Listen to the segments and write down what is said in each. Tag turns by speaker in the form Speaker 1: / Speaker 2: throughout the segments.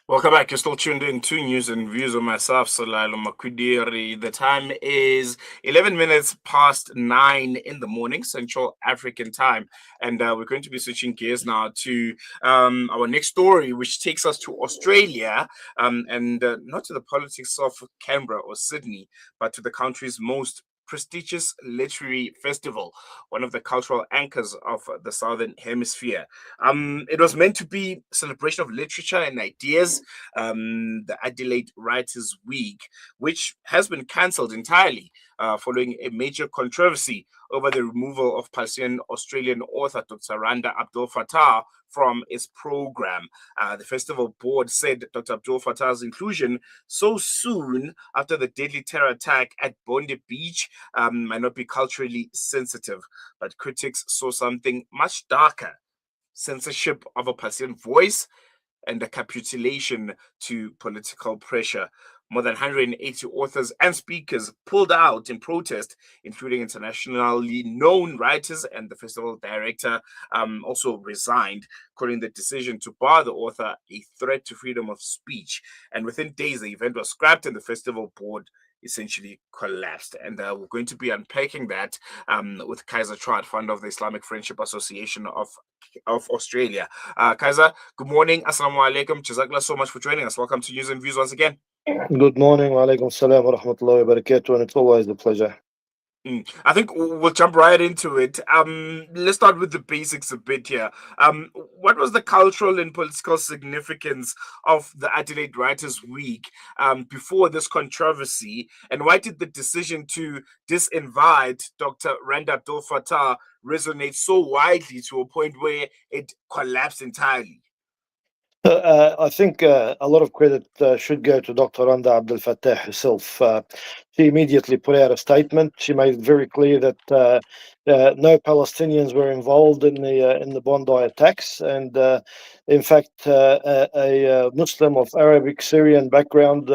Speaker 1: Welcome back. You're still tuned in to News and Views on myself, Salalo Makwidiri. The time is 11 minutes past 9 in the morning, Central African time. And we're going to be switching gears now to our next story, which takes us to Australia and not to the politics of Canberra or Sydney, but to the country's most prestigious literary festival, one of the cultural anchors of the Southern Hemisphere. It was meant to be celebration of literature and ideas, the Adelaide Writers' Week, which has been cancelled entirely following a major controversy over the removal of Palestinian Australian author Dr. Randa Abdul Fattah from its program. The festival board said Dr. Abdul Fattah's inclusion so soon after the deadly terror attack at Bondi Beach might not be culturally sensitive, but critics saw something much darker: censorship of a Palestinian voice and a capitulation to political pressure. More than 180 authors and speakers pulled out in protest, including internationally known writers, and the festival director also resigned, calling the decision to bar the author a threat to freedom of speech. And within days, the event was scrapped and the festival board essentially collapsed. And we're going to be unpacking that with Kaiser Trout, founder of the Islamic Friendship Association of Australia. Kaiser, good morning. Assalamu alaikum. Jazakallah so much for joining us. Welcome to News and Views once again.
Speaker 2: Good morning. Wa alaikum salam wa rahmatullahi wa barakatuh. And it's always a pleasure.
Speaker 1: I think we'll jump right into it. Let's start with the basics a bit here. What was the cultural and political significance of the Adelaide Writers' Week before this controversy, and why did the decision to disinvite Dr. Randa Abdul Fattah resonate so widely to a point where it collapsed entirely?
Speaker 2: I think a lot of credit should go to Dr. Randa Abdel Fattah herself. She immediately put out a statement. She made it very clear that no Palestinians were involved in the Bondi attacks, and in fact, a Muslim of Arabic Syrian background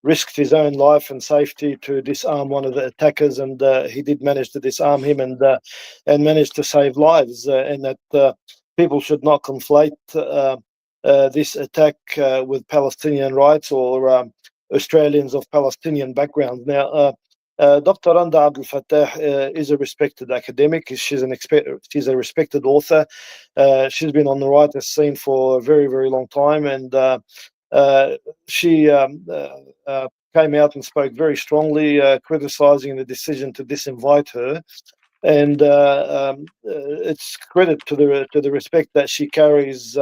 Speaker 2: risked his own life and safety to disarm one of the attackers, and he did manage to disarm him and managed to save lives. And that people should not conflate this attack with Palestinian rights or Australians of Palestinian background. Now, Dr. Randa Abdel Fattah is a respected academic. She's a respected author. She's been on the writers' scene for a very, very long time, and she came out and spoke very strongly, criticizing the decision to disinvite her. And it's credit to the respect that she carries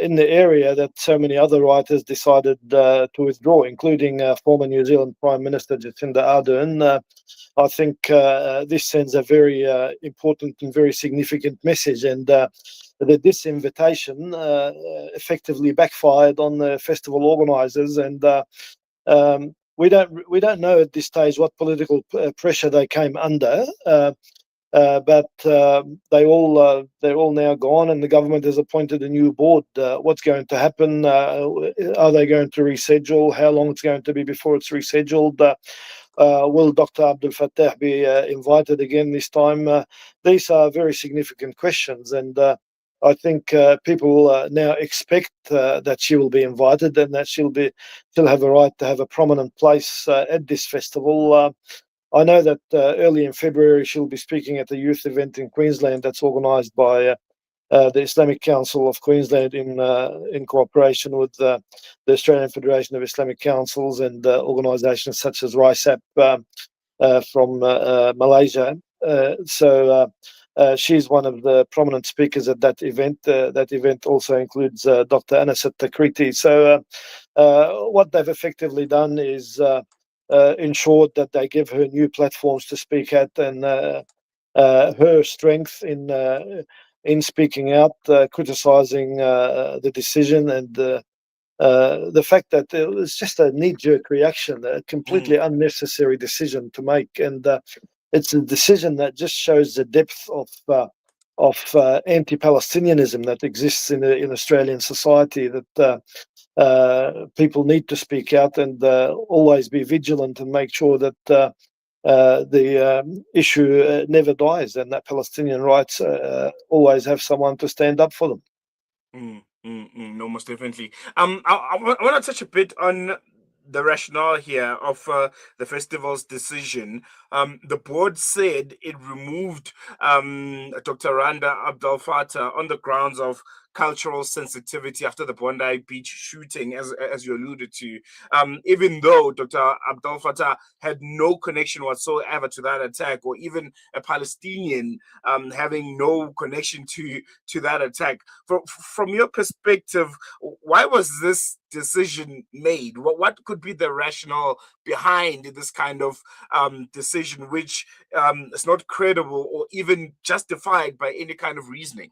Speaker 2: in the area that so many other writers decided to withdraw, including former New Zealand Prime Minister Jacinda Ardern. I think this sends a very important and very significant message, and the disinvitation effectively backfired on the festival organisers, and we don't know at this stage what political pressure they came under. But they're all now gone, and the government has appointed a new board. What's going to happen? Are they going to reschedule? How long it's going to be before it's rescheduled? Will Dr. Abdel Fattah be invited again this time? These are very significant questions, and I think people now expect that she will be invited and that she'll have a right to have a prominent place at this festival. I know that early in February she'll be speaking at a youth event in Queensland that's organised by the Islamic Council of Queensland in cooperation with the Australian Federation of Islamic Councils and organisations such as RISAP from Malaysia. So she's one of the prominent speakers at that event. That event also includes Dr. Anasat Takriti. So what they've effectively done is ensured that they give her new platforms to speak at, and her strength in speaking out, criticizing the decision, and the fact that it was just a knee-jerk reaction, a completely unnecessary decision to make, and it's a decision that just shows the depth of anti-Palestinianism that exists in Australian society. That people need to speak out and always be vigilant and make sure that the issue never dies, and that Palestinian rights always have someone to stand up for them.
Speaker 1: No, most definitely. I want to touch a bit on the rationale here of the festival's decision. The board said it removed Dr. Randa Abdel Fattah on the grounds of cultural sensitivity after the Bondi Beach shooting, as you alluded to. Even though Dr. Abdel Fattah had no connection whatsoever to that attack, or even a Palestinian having no connection to that attack. From your perspective, why was this decision made? What could be the rationale behind this kind of decision, which is not credible or even justified by any kind of reasoning?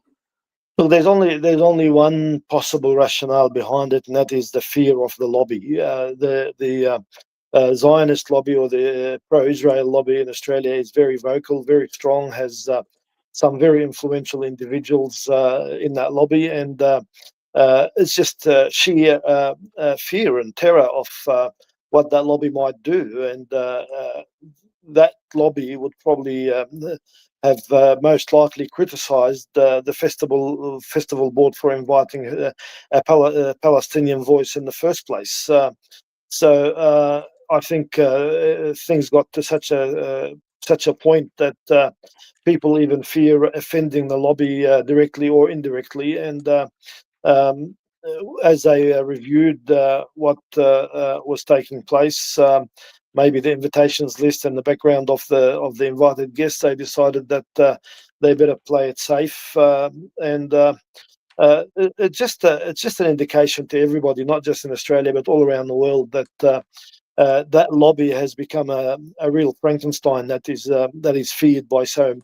Speaker 2: Well, there's only one possible rationale behind it, and that is the fear of the lobby. The Zionist lobby, or the pro-Israel lobby in Australia, is very vocal, very strong, has some very influential individuals in that lobby, and it's just sheer fear and terror of what that lobby might do. And that lobby would probably have most likely criticised the festival board for inviting a Palestinian voice in the first place. So I think things got to such a point that people even fear offending the lobby directly or indirectly, and um, as they reviewed what was taking place, maybe the invitations list and the background of the invited guests, they decided that they better play it safe, and it's just an indication to everybody, not just in Australia but all around the world, that that lobby has become a real Frankenstein that is feared by so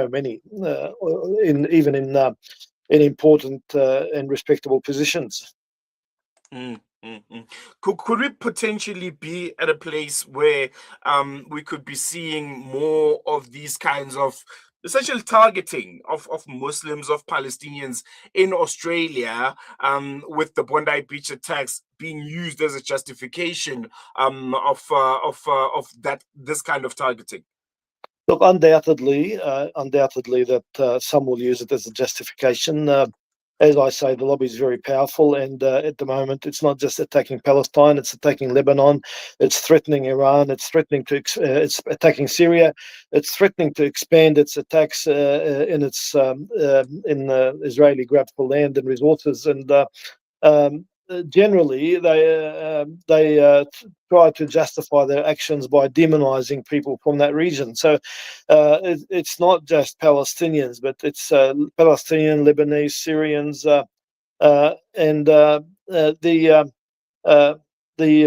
Speaker 2: many, even in important and respectable positions.
Speaker 1: Mm, could we potentially be at a place where we could be seeing more of these kinds of essential targeting of Muslims, of Palestinians in Australia, with the Bondi Beach attacks being used as a justification of that this kind of targeting?
Speaker 2: Look, undoubtedly that some will use it as a justification. As I say, the lobby is very powerful, and at the moment, it's not just attacking Palestine; it's attacking Lebanon, it's threatening Iran, it's attacking Syria, it's threatening to expand its attacks in Israeli grab for land and resources, and generally they try to justify their actions by demonizing people from that region. So it's not just Palestinians, but it's Palestinian, Lebanese, Syrians, and uh, the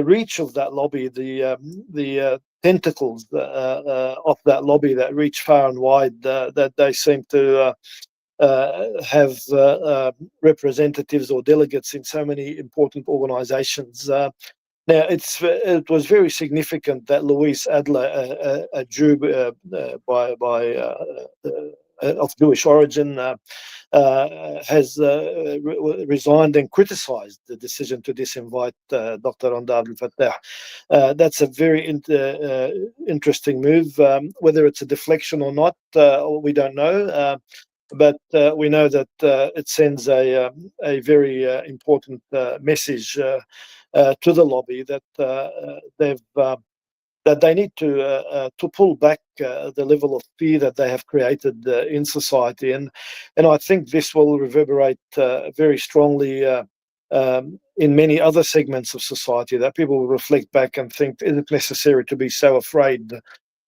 Speaker 2: reach of that lobby, the tentacles of that lobby that reach far and wide, that they seem to have representatives or delegates in so many important organizations. Now, it was very significant that Louise Adler, a Jew of Jewish origin, has resigned and criticized the decision to disinvite Dr. Randa Abdel Fattah. That's a very interesting move. Whether it's a deflection or not, we don't know. But we know that it sends a very important message to the lobby that they need to pull back the level of fear that they have created in society, and I think this will reverberate very strongly in many other segments of society. That people will reflect back and think, is it necessary to be so afraid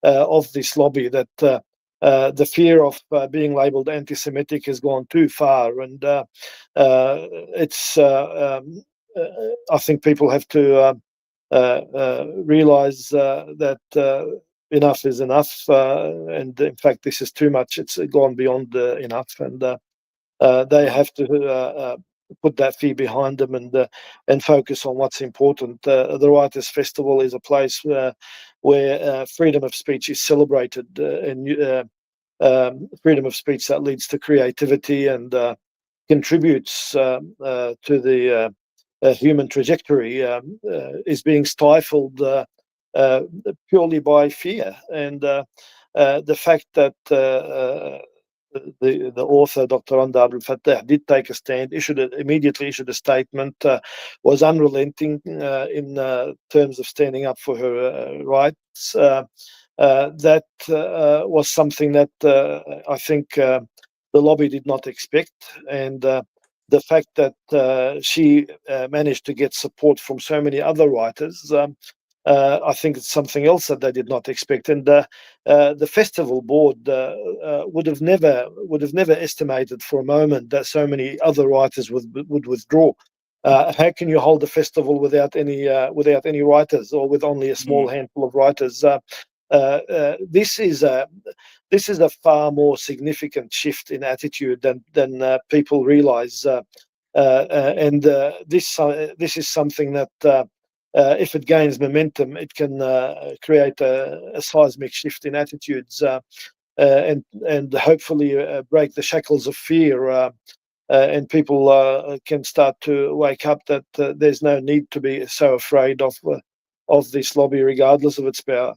Speaker 2: of this lobby, that the fear of being labelled anti-Semitic has gone too far, and it's. I think people have to realize that enough is enough, and in fact, this is too much. It's gone beyond enough, and they
Speaker 1: Mm,
Speaker 2: have to put that fear behind them and focus on what's important. The Writers' Festival is a place where freedom of speech is celebrated, and freedom of speech that leads to creativity and contributes to the human trajectory is being stifled uh, purely by fear. And the fact that the author, Dr. Anda Abdul Fattah, did take a stand, immediately issued a statement, was unrelenting in terms of standing up for her rights. That was something that I think the lobby did not expect, and the fact that she managed to get support from so many other writers, I think it's something else that they did not expect. And the festival board would have never estimated for a moment that so many other writers would withdraw. How can you hold a festival without any writers, or with only a small handful of writers? This is a far more significant shift in attitude than people realize, and this is something that, if it gains momentum, it can create a seismic shift in attitudes, and hopefully break the shackles of fear. And people can start to wake up that there's no need to be so afraid of this lobby, regardless of its power.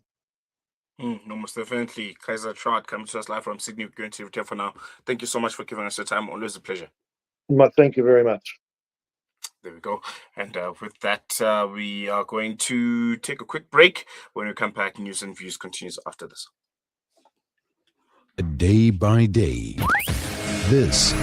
Speaker 1: No, most definitely. Kaiser Trout coming to us live from Sydney. We're going to return for now. Thank you so much for giving us your time. Always a pleasure.
Speaker 2: Thank you very much.
Speaker 1: There we go. And with that, we are going to take a quick break. When we come back, news and views continues after this.
Speaker 3: Day by day, this